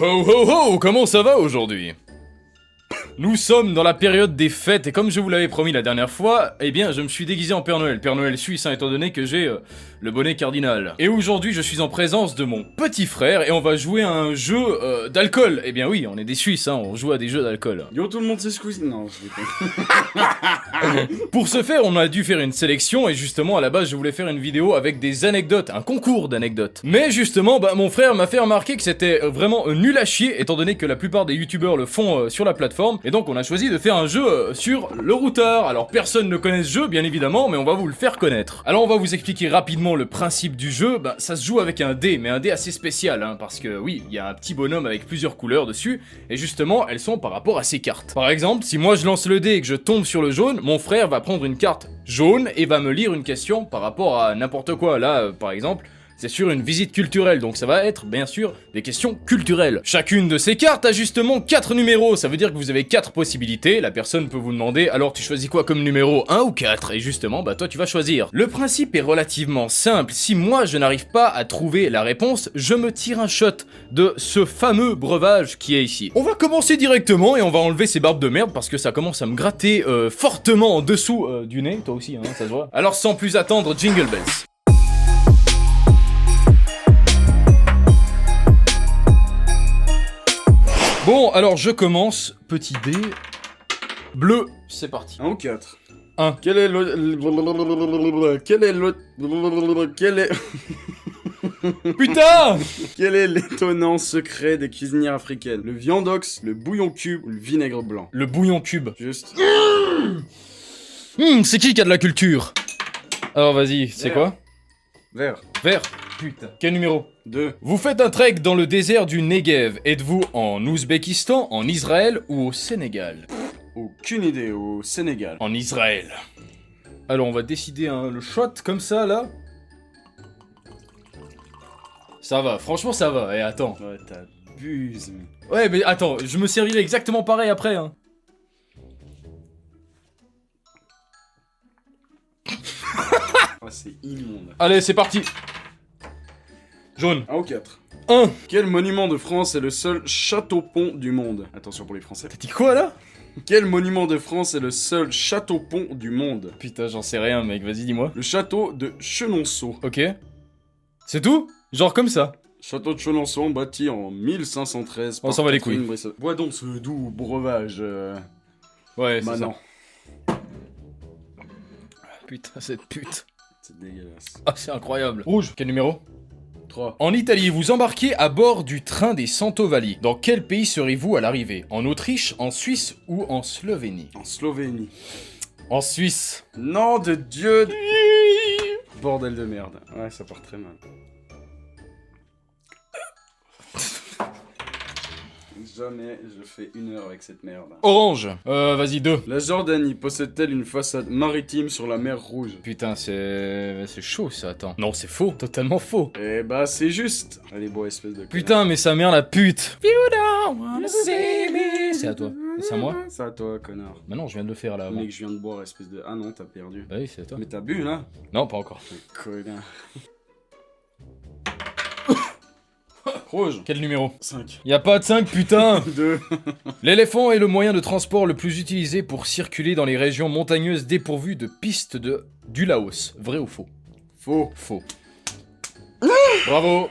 Ho ho ho, comment ça va aujourd'hui? Nous sommes dans la période des fêtes et comme je vous l'avais promis la dernière fois, eh bien je me suis déguisé en Père Noël suisse étant donné que j'ai le bonnet cardinal. Et aujourd'hui je suis en présence de mon petit frère et on va jouer à un jeu d'alcool. Eh bien oui, on est des Suisses, hein, on joue à des jeux d'alcool. Yo tout le monde c'est Squeezie. Non, je déconne. Pour ce faire, on a dû faire une sélection et justement à la base je voulais faire une vidéo avec des anecdotes, un concours d'anecdotes. Mais justement, mon frère m'a fait remarquer que c'était vraiment nul à chier étant donné que la plupart des youtubeurs le font sur la plateforme. Et donc on a choisi de faire un jeu sur le routeur. Alors personne ne connaît ce jeu bien évidemment, mais on va vous le faire connaître. Alors on va vous expliquer rapidement le principe du jeu. Ça se joue avec un dé, mais un dé assez spécial, hein, parce que oui, il y a un petit bonhomme avec plusieurs couleurs dessus, et justement elles sont par rapport à ces cartes. Par exemple, si moi je lance le dé et que je tombe sur le jaune, mon frère va prendre une carte jaune et va me lire une question par rapport à n'importe quoi. Là, par exemple, c'est sur une visite culturelle, donc ça va être, bien sûr, des questions culturelles. Chacune de ces cartes a justement 4 numéros, ça veut dire que vous avez 4 possibilités, la personne peut vous demander, alors tu choisis quoi comme numéro, 1 ou 4? Et justement, toi tu vas choisir. Le principe est relativement simple, si moi je n'arrive pas à trouver la réponse, je me tire un shot de ce fameux breuvage qui est ici. On va commencer directement et on va enlever ces barbes de merde parce que ça commence à me gratter fortement en dessous du nez, toi aussi, hein, ça se voit. Alors sans plus attendre, Jingle Bells. Bon, alors je commence. Petit dé. Bleu. C'est parti. 1 ou 4. 1. Quel est Putain! Quel est l'étonnant secret des cuisinières africaines? Le viandox, le bouillon cube ou le vinaigre blanc? Le bouillon cube. Juste. C'est qui a de la culture? Alors vas-y, c'est Vert. quoi? Vert. Vert. Putain. Quel numéro? 2. Vous faites un trek dans le désert du Negev. Êtes-vous en Ouzbékistan, en Israël ou au Sénégal? Aucune idée. Au Sénégal. En Israël. Alors on va décider le shot comme ça là. Ça va, franchement ça va. Et attends. Ouais, t'abuses, mais... Ouais mais attends, je me servirai exactement pareil après hein. Oh, c'est immonde. Allez, c'est parti. Jaune. 1 ou 4. 1. Quel monument de France est le seul château-pont du monde? Attention pour les Français. T'as dit quoi là? Quel monument de France est le seul château-pont du monde? Putain, j'en sais rien mec, vas-y dis-moi. Le château de Chenonceau. Ok. C'est tout? Genre comme ça. Château de Chenonceau bâti en 1513 On par s'en va les Catherine couilles. Brissac. Bois donc ce doux breuvage. Ouais, c'est ça. Non. Putain, cette pute. C'est dégueulasse. Ah, c'est incroyable. Rouge. Quel numéro? 3. En Italie, vous embarquez à bord du train des Santovali. Dans quel pays serez-vous à l'arrivée? En Autriche, en Suisse ou en Slovénie? En Slovénie. En Suisse. Nom de Dieu. Bordel de merde. Ouais, ça part très mal. Jamais je fais 1 heure avec cette merde. Orange. Vas-y, 2. La Jordanie possède-t-elle une façade maritime sur la mer Rouge? Putain, c'est chaud ça, attends. Non, c'est faux, totalement faux. Eh bah c'est juste. Allez bon espèce de Putain, mais sa mère la pute. You don't wanna see me. C'est à toi. C'est à moi? C'est à toi connard. Bah non, je viens de le faire là avant. Mec je viens de boire espèce de... Ah non t'as perdu. Bah oui, c'est à toi. Mais t'as bu là? Non, pas encore. Connard. Rouge. Quel numéro? 5. Y a pas de 5, putain. 2. L'éléphant est le moyen de transport le plus utilisé pour circuler dans les régions montagneuses dépourvues de pistes du Laos. Vrai ou faux? Faux. Faux. Bravo.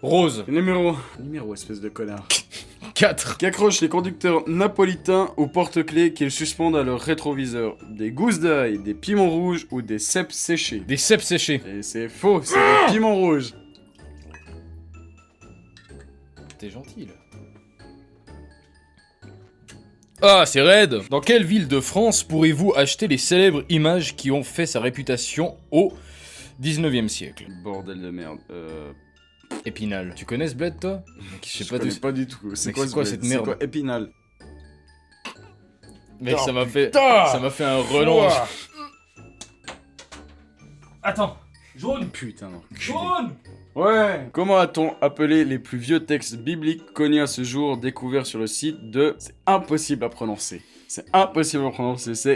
Rose. Numéro espèce de connard. 4. Qu'accrochent les conducteurs napolitains aux porte-clés qu'ils suspendent à leur rétroviseur? Des gousses d'ail, des piments rouges ou des cèpes séchés? Des cèpes séchés. Et c'est faux, c'est des piments rouges. T'es gentil là. Ah, c'est raide. Dans quelle ville de France pourrez-vous acheter les célèbres images qui ont fait sa réputation au 19e siècle? Bordel de merde. Épinal. Tu connais ce bled toi? Je connais pas du tout. C'est Mec, quoi, c'est quoi ce cette bled? merde? C'est quoi Épinal? Mec, Oh, ça m'a fait un relance. Ouah. Attends. Jaune. Putain non. Jaune. Ouais. Comment a-t-on appelé les plus vieux textes bibliques connus à ce jour découverts sur le site de... C'est impossible à prononcer. C'est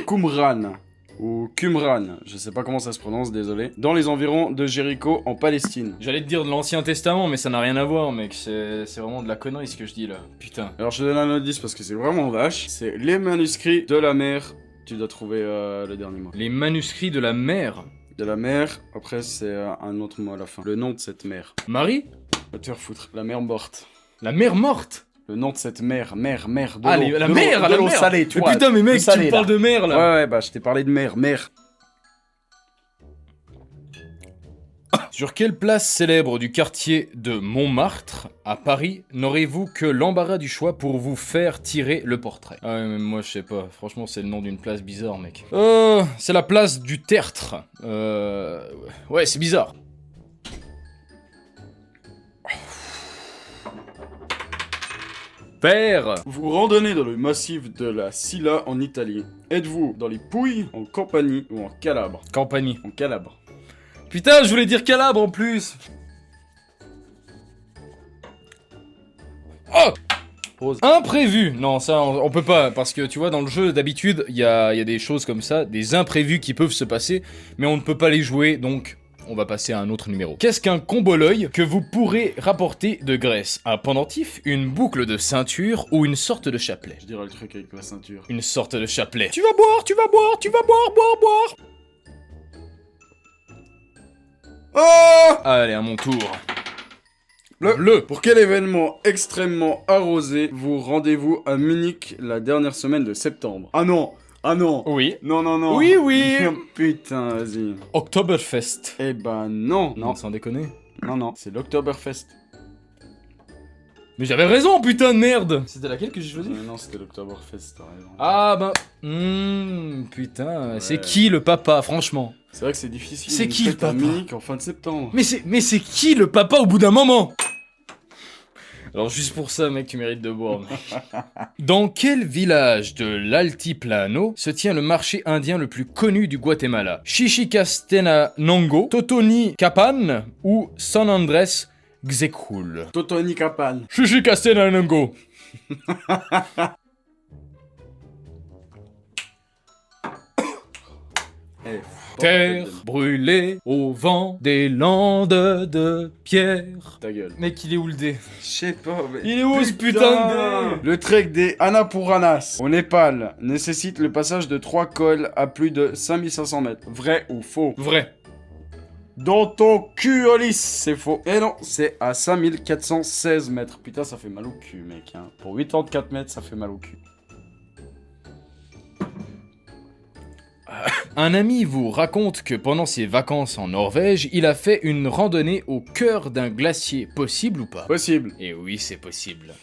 Qumran. ou Qumran, je sais pas comment ça se prononce, désolé, dans les environs de Jéricho en Palestine. J'allais te dire de l'Ancien Testament, mais ça n'a rien à voir, mec. C'est vraiment de la connerie ce que je dis là. Putain. Alors je te donne un indice parce que c'est vraiment vache. C'est les manuscrits de la mer. Tu dois trouver le dernier mot. Les manuscrits de la mer. De la mer, après c'est un autre mot à la fin. Le nom de cette mer. Marie? Va te faire foutre. La mer morte. La mer morte? Le nom de cette mer, de Ah, l'eau. la De mer, l'eau- la de l'eau mer. salée, tu Mais vois. putain, mais mec, salé, tu me parles là. de mer là. Ouais, bah je t'ai parlé de mer, mer. Sur quelle place célèbre du quartier de Montmartre, à Paris, n'aurez-vous que l'embarras du choix pour vous faire tirer le portrait? Ah ouais, mais moi je sais pas, franchement c'est le nom d'une place bizarre, mec. C'est la place du Tertre. Ouais, c'est bizarre. Père. Vous randonnez dans le massif de la Silla en Italie. Êtes-vous dans les Pouilles, en Campanie ou en Calabre? Campanie. En Calabre. Putain, je voulais dire Calabre en plus. Oh! Pause. Imprévu. Non, ça, on peut pas, parce que tu vois, dans le jeu, d'habitude, il y a des choses comme ça, des imprévus qui peuvent se passer, mais on ne peut pas les jouer, donc on va passer à un autre numéro. Qu'est-ce qu'un comboloeil que vous pourrez rapporter de Grèce? Un pendentif, une boucle de ceinture ou une sorte de chapelet? Je dirais le truc avec la ceinture. Une sorte de chapelet. Tu vas boire, tu vas boire, tu vas boire, boire, boire. Oh! Allez, à mon tour. Bleu. Pour quel événement extrêmement arrosé vous rendez-vous à Munich la dernière semaine de septembre? Ah non! Ah non! Oui. Non, non, non! Oui, oui. Putain, vas-y. Oktoberfest. Eh ben non! Non, sans déconner. Non, non, c'est l'Oktoberfest. Mais j'avais raison, putain de merde. C'était laquelle que j'ai choisi? Non, c'était l'Oktoberfest, t'as raison. Ah ben... putain, Ouais. c'est qui le papa, franchement? C'est vrai que c'est difficile. C'est une qui le fête à papa? Munich en fin de septembre. Mais c'est qui le papa au bout d'un moment? Alors juste pour ça, mec, tu mérites de boire. Dans quel village de l'Altiplano se tient le marché indien le plus connu du Guatemala? Chichicastenango, Totonicapan ou San Andrés Xecul? Totonicapan. Chichicastenango. Eh, Terre brûlée au vent des landes de pierre. ta gueule. Mec, il est où le dé? Je sais pas, mais... Il est où ce putain de dé? Le trek des Annapuranas au Népal nécessite le passage de 3 cols à plus de 5500 mètres. Vrai ou faux? Vrai. Dans ton cul, Olis, c'est faux. Et non, c'est à 5416 mètres. Putain, ça fait mal au cul, mec. Hein. Pour 84 mètres, ça fait mal au cul. Un ami vous raconte que pendant ses vacances en Norvège, il a fait une randonnée au cœur d'un glacier. Possible ou pas? Possible. Et oui, c'est possible.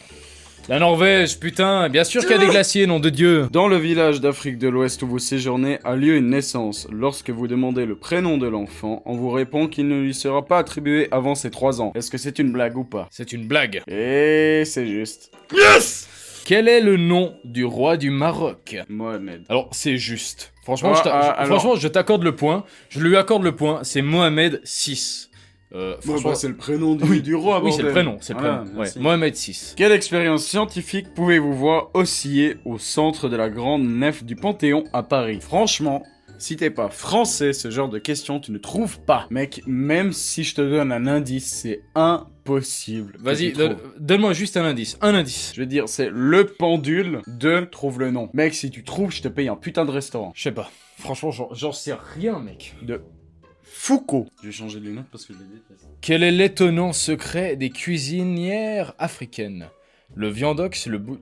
La Norvège, putain, bien sûr qu'il y a des glaciers, nom de Dieu. Dans le village d'Afrique de l'Ouest où vous séjournez a lieu une naissance. Lorsque vous demandez le prénom de l'enfant, on vous répond qu'il ne lui sera pas attribué avant ses 3 ans. Est-ce que c'est une blague ou pas? C'est une blague. Et c'est juste. Yes! Quel est le nom du roi du Maroc? Mohamed. Alors, c'est juste. Franchement, Alors- franchement, je t'accorde le point. Je lui accorde le point. C'est Mohamed VI. Bon, Franchement, bah, c'est le prénom du, oui, du roi, oui, c'est le bordel. prénom. C'est le Voilà, prénom. Ouais, merci. Mohamed VI. Quelle expérience scientifique pouvez-vous voir osciller au centre de la grande nef du Panthéon à Paris? Franchement, si t'es pas français, ce genre de questions, tu ne trouves pas. Mec, même si je te donne un indice, c'est impossible. que Vas-y, tu trouves. donne-moi juste un indice. Un indice. Je veux dire, c'est le pendule de trouve le nom. Mec, si tu trouves, je te paye un putain de restaurant. Je sais pas. Franchement, j'en sais rien, mec. De Foucault. Je vais changer de lunettes parce que je les déteste. Quel est l'étonnant secret des cuisinières africaines? Le viandox, le bout...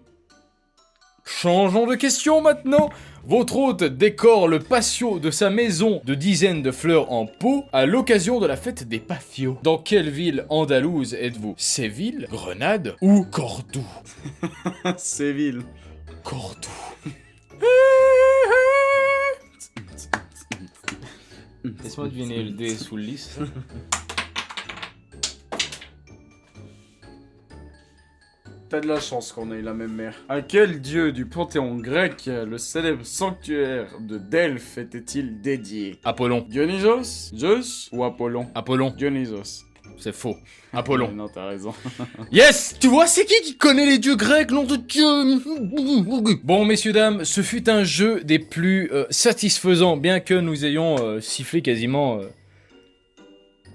Changeons de question maintenant. Votre hôte décore le patio de sa maison de dizaines de fleurs en pot à l'occasion de la fête des Pafios. Dans quelle ville andalouse êtes-vous? Séville, Grenade ou Cordoue? Séville. Cordoue. Laisse-moi deviner le dé sous le lit, c'est ça? T'as de la chance qu'on ait la même mère. À quel dieu du panthéon grec le célèbre sanctuaire de Delphes était-il dédié? Apollon. Dionysos, Zeus ou Apollon? Apollon. Dionysos. c'est faux. Apollon. Non, t'as raison. Yes! Tu vois, c'est qui connaît les dieux grecs, nom de Dieu? Bon, messieurs, dames, ce fut un jeu des plus satisfaisants, bien que nous ayons sifflé quasiment...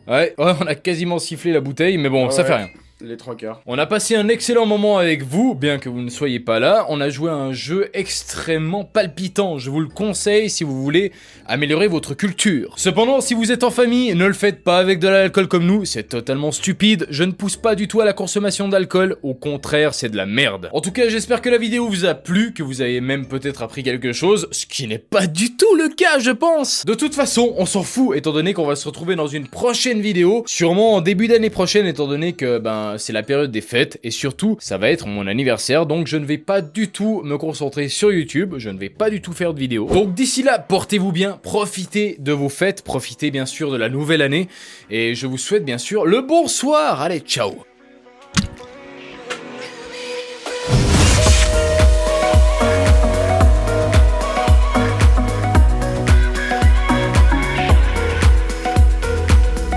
Ouais, on a quasiment sifflé la bouteille, mais bon, ça fait rien. Les 3/4. On a passé un excellent moment avec vous, bien que vous ne soyez pas là. On a joué à un jeu extrêmement palpitant. Je vous le conseille si vous voulez améliorer votre culture. Cependant, si vous êtes en famille, ne le faites pas avec de l'alcool comme nous. C'est totalement stupide. Je ne pousse pas du tout à la consommation d'alcool. Au contraire, c'est de la merde. En tout cas, j'espère que la vidéo vous a plu, que vous avez même peut-être appris quelque chose, ce qui n'est pas du tout le cas, je pense. De toute façon, on s'en fout, étant donné qu'on va se retrouver dans une prochaine vidéo, sûrement en début d'année prochaine, étant donné que, c'est la période des fêtes, et surtout, ça va être mon anniversaire, donc je ne vais pas du tout me concentrer sur YouTube, je ne vais pas du tout faire de vidéos. Donc d'ici là, portez-vous bien, profitez de vos fêtes, profitez bien sûr de la nouvelle année, et je vous souhaite bien sûr le bonsoir. Allez, ciao!